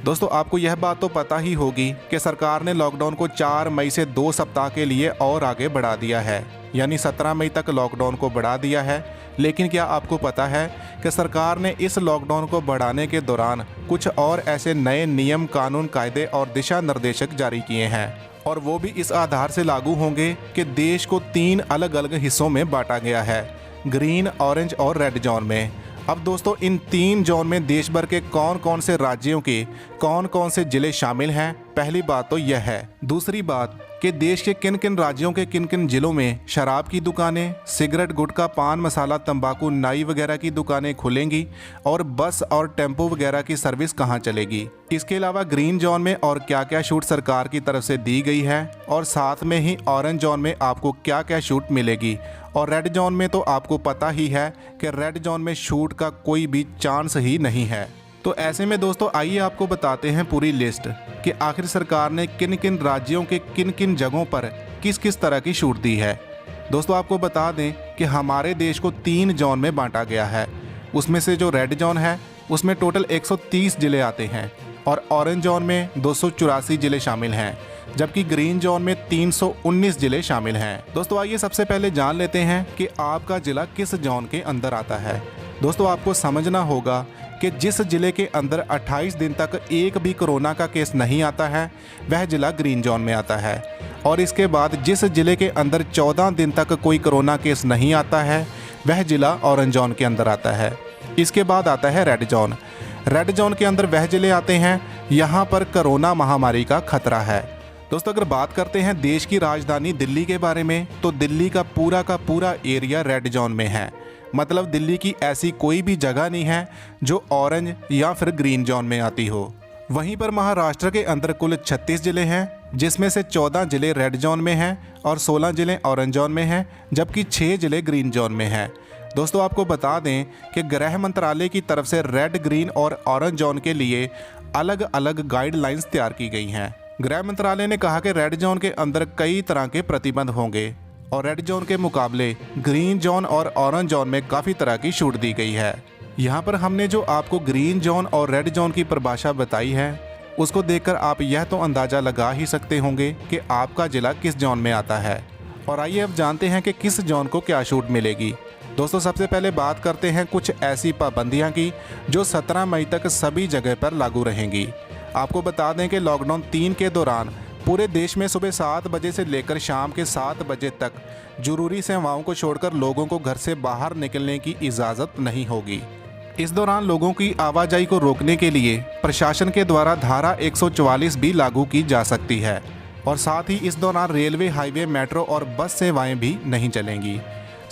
दोस्तों आपको यह बात तो पता ही होगी कि सरकार ने लॉकडाउन को 4 मई से 2 सप्ताह के लिए और आगे बढ़ा दिया है, यानी 17 मई तक लॉकडाउन को बढ़ा दिया है। लेकिन क्या आपको पता है कि सरकार ने इस लॉकडाउन को बढ़ाने के दौरान कुछ और ऐसे नए नियम, कानून, कायदे और दिशा निर्देशक जारी किए हैं, और वो भी इस आधार से लागू होंगे कि देश को 3 अलग अलग हिस्सों में बांटा गया है, ग्रीन, ऑरेंज और रेड जोन में। अब दोस्तों इन 3 जोन में देश भर के कौन कौन से राज्यों के कौन कौन से जिले शामिल हैं, पहली बात तो यह है। दूसरी बात कि देश के किन किन राज्यों के किन किन जिलों में शराब की दुकानें, सिगरेट, गुटखा, पान मसाला, तंबाकू, नाई वगैरह की दुकानें खुलेंगी, और बस और टेम्पो वगैरह की सर्विस कहां चलेगी। इसके अलावा ग्रीन जोन में और क्या क्या छूट सरकार की तरफ से दी गई है, और साथ में ही ऑरेंज जोन में आपको क्या क्या छूट मिलेगी, और रेड जोन में तो आपको पता ही है कि रेड जोन में छूट का कोई भी चांस ही नहीं है। तो ऐसे में दोस्तों आइए आपको बताते हैं पूरी लिस्ट कि आखिर सरकार ने किन किन राज्यों के किन किन जगहों पर किस किस तरह की छूट दी है। दोस्तों आपको बता दें कि हमारे देश को 3 जोन में बांटा गया है। उसमें से जो रेड जोन है उसमें टोटल 130 जिले आते हैं, और ऑरेंज जोन में 284 जिले शामिल हैं, जबकि ग्रीन जोन में 319 जिले शामिल हैं। दोस्तों आइए सबसे पहले जान लेते हैं कि आपका जिला किस जोन के अंदर आता है। दोस्तों आपको समझना होगा कि जिस जिले के अंदर 28 दिन तक एक भी कोरोना का केस नहीं आता है वह जिला ग्रीन जोन में आता है, और इसके बाद जिस जिले के अंदर 14 दिन तक कोई कोरोना केस नहीं आता है वह जिला ऑरेंज जोन के अंदर आता है। इसके बाद आता है रेड जोन। रेड जोन के अंदर वह जिले आते हैं यहाँ पर कोरोना महामारी का खतरा है। दोस्तों अगर बात करते हैं देश की राजधानी दिल्ली के बारे में, तो दिल्ली का पूरा एरिया रेड जोन में है। मतलब दिल्ली की ऐसी कोई भी जगह नहीं है जो ऑरेंज या फिर ग्रीन जोन में आती हो। वहीं पर महाराष्ट्र के अंदर कुल 36 जिले हैं, जिसमें से 14 जिले रेड जोन में हैं और 16 जिले ऑरेंज जोन में हैं, जबकि 6 जिले ग्रीन जोन में हैं। दोस्तों आपको बता दें कि गृह मंत्रालय की तरफ से रेड, ग्रीन और ऑरेंज जोन के लिए अलग अलग गाइडलाइंस तैयार की गई हैं। गृह मंत्रालय ने कहा कि रेड जोन के अंदर कई तरह के प्रतिबंध होंगे, और रेड जोन के मुकाबले ग्रीन जोन और ऑरेंज जोन में काफ़ी तरह की छूट दी गई है। यहाँ पर हमने जो आपको ग्रीन जोन और रेड जोन की परिभाषा बताई है उसको देखकर आप यह तो अंदाज़ा लगा ही सकते होंगे कि आपका जिला किस जोन में आता है। और आइए अब जानते हैं कि किस जोन को क्या छूट मिलेगी। दोस्तों सबसे पहले बात करते हैं कुछ ऐसी पाबंदियाँ की जो 17 मई तक सभी जगह पर लागू रहेंगी। आपको बता दें कि लॉकडाउन 3 के दौरान पूरे देश में सुबह 7 बजे से लेकर शाम के 7 बजे तक जरूरी सेवाओं को छोड़कर लोगों को घर से बाहर निकलने की इजाज़त नहीं होगी। इस दौरान लोगों की आवाजाही को रोकने के लिए प्रशासन के द्वारा धारा 144 भी लागू की जा सकती है, और साथ ही इस दौरान रेलवे, हाईवे, मेट्रो और बस सेवाएं भी नहीं चलेंगी।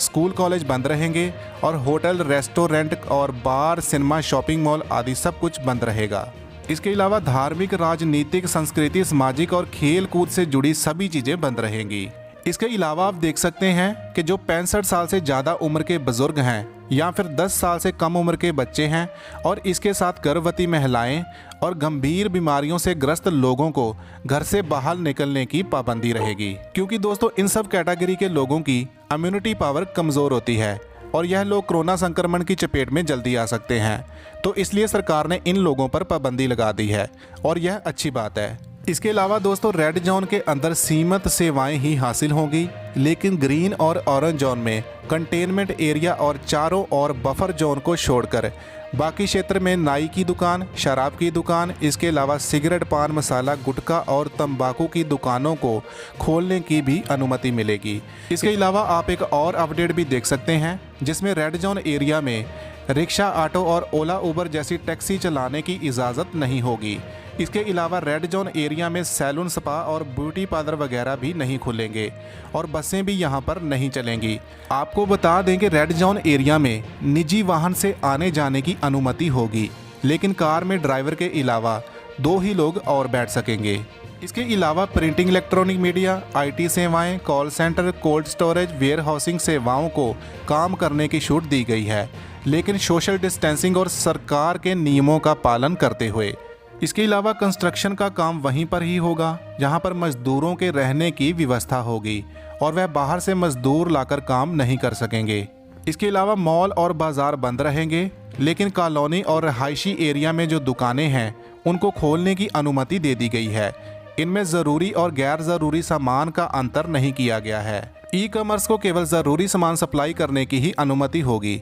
स्कूल, कॉलेज बंद रहेंगे, और होटल, रेस्टोरेंट और बार, सिनेमा, शॉपिंग मॉल आदि सब कुछ बंद रहेगा। इसके अलावा धार्मिक, राजनीतिक, संस्कृति, सामाजिक और खेल कूद से जुड़ी सभी चीज़ें बंद रहेंगी। इसके अलावा आप देख सकते हैं कि जो 65 साल से ज़्यादा उम्र के बुजुर्ग हैं या फिर 10 साल से कम उम्र के बच्चे हैं, और इसके साथ गर्भवती महिलाएं और गंभीर बीमारियों से ग्रस्त लोगों को घर से बाहर निकलने की पाबंदी रहेगी, क्योंकि दोस्तों इन सब कैटेगरी के लोगों की इम्यूनिटी पावर कमज़ोर होती है और यह लोग कोरोना संक्रमण की चपेट में जल्दी आ सकते हैं। तो इसलिए सरकार ने इन लोगों पर पाबंदी लगा दी है, और यह अच्छी बात है। इसके अलावा दोस्तों रेड जोन के अंदर सीमित सेवाएं ही हासिल होंगी, लेकिन ग्रीन और ऑरेंज जोन में कंटेनमेंट एरिया और चारों ओर बफर जोन को छोड़कर बाकी क्षेत्र में नाई की दुकान, शराब की दुकान, इसके अलावा सिगरेट, पान मसाला, गुटखा और तंबाकू की दुकानों को खोलने की भी अनुमति मिलेगी। इसके अलावा आप एक और अपडेट भी देख सकते हैं, जिसमें रेड जोन एरिया में रिक्शा, ऑटो और ओला उबर जैसी टैक्सी चलाने की इजाज़त नहीं होगी। इसके अलावा रेड जोन एरिया में सैलून, स्पा और ब्यूटी पार्लर वगैरह भी नहीं खुलेंगे, और बसें भी यहां पर नहीं चलेंगी। आपको बता दें कि रेड जोन एरिया में निजी वाहन से आने जाने की अनुमति होगी, लेकिन कार में ड्राइवर के अलावा 2 ही लोग और बैठ सकेंगे। इसके अलावा प्रिंटिंग, इलेक्ट्रॉनिक मीडिया, IT सेवाएं, call centre, cold storage, warehousing सेवाओं को काम करने की छूट दी गई है, लेकिन सोशल डिस्टेंसिंग और सरकार के नियमों का पालन करते हुए। इसके अलावा कंस्ट्रक्शन का काम वहीं पर ही होगा जहां पर मजदूरों के रहने की व्यवस्था होगी, और वह बाहर से मजदूर लाकर काम नहीं कर सकेंगे। इसके अलावा मॉल और बाजार बंद रहेंगे, लेकिन कॉलोनी और रहायशी एरिया में जो दुकानें हैं उनको खोलने की अनुमति दे दी गई है। इनमें ज़रूरी और गैर ज़रूरी सामान का अंतर नहीं किया गया है। ई कॉमर्स को केवल ज़रूरी सामान सप्लाई करने की ही अनुमति होगी।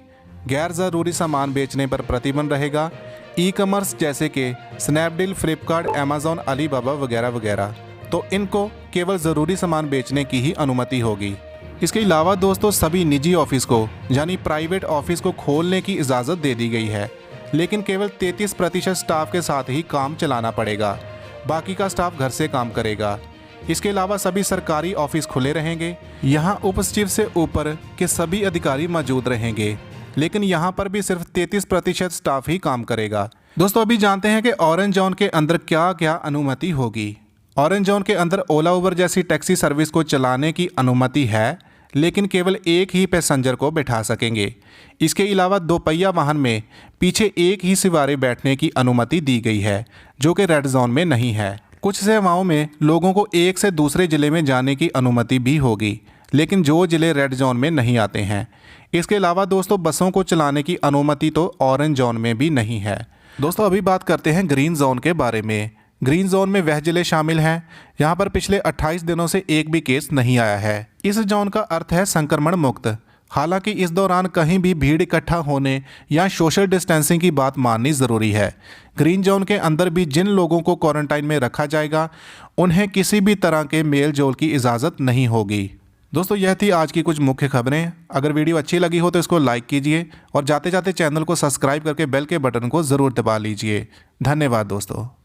गैर ज़रूरी सामान बेचने पर प्रतिबंध रहेगा। ई कॉमर्स जैसे कि स्नैपडील, फ्लिपकार्ट, अमेज़ॉन, अलीबाबा वगैरह वगैरह, तो इनको केवल ज़रूरी सामान बेचने की ही अनुमति होगी। इसके अलावा दोस्तों सभी निजी ऑफिस को यानी प्राइवेट ऑफिस को खोलने की इजाज़त दे दी गई है, लेकिन केवल 33% स्टाफ के साथ ही काम चलाना पड़ेगा। बाकी का स्टाफ घर से काम करेगा। इसके अलावा सभी सरकारी ऑफिस खुले रहेंगे। यहाँ उप सचिव से ऊपर के सभी अधिकारी मौजूद रहेंगे, लेकिन यहाँ पर भी सिर्फ 33% स्टाफ ही काम करेगा। दोस्तों अभी जानते हैं कि ऑरेंज जोन के अंदर क्या क्या अनुमति होगी। ऑरेंज जोन के अंदर ओला उबर जैसी टैक्सी सर्विस को चलाने की अनुमति है, लेकिन केवल एक ही पैसेंजर को बैठा सकेंगे। इसके अलावा दोपहिया वाहन में पीछे एक ही सवारी बैठने की अनुमति दी गई है, जो कि रेड जोन में नहीं है। कुछ सेवाओं में लोगों को एक से दूसरे ज़िले में जाने की अनुमति भी होगी, लेकिन जो ज़िले रेड जोन में नहीं आते हैं। इसके अलावा दोस्तों बसों को चलाने की अनुमति तो ऑरेंज जोन में भी नहीं है। दोस्तों अभी बात करते हैं ग्रीन जोन के बारे में। ग्रीन जोन में वह ज़िले शामिल हैं यहाँ पर पिछले 28 दिनों से एक भी केस नहीं आया है। इस जोन का अर्थ है संक्रमण मुक्त। हालांकि इस दौरान कहीं भी भीड़ इकट्ठा होने या सोशल डिस्टेंसिंग की बात माननी ज़रूरी है। ग्रीन जोन के अंदर भी जिन लोगों को क्वारंटाइन में रखा जाएगा उन्हें किसी भी तरह के मेल जोल की इजाज़त नहीं होगी। दोस्तों यह थी आज की कुछ मुख्य खबरें। अगर वीडियो अच्छी लगी हो तो इसको लाइक कीजिए और जाते जाते चैनल को सब्सक्राइब करके बेल के बटन को ज़रूर दबा लीजिए। धन्यवाद दोस्तों।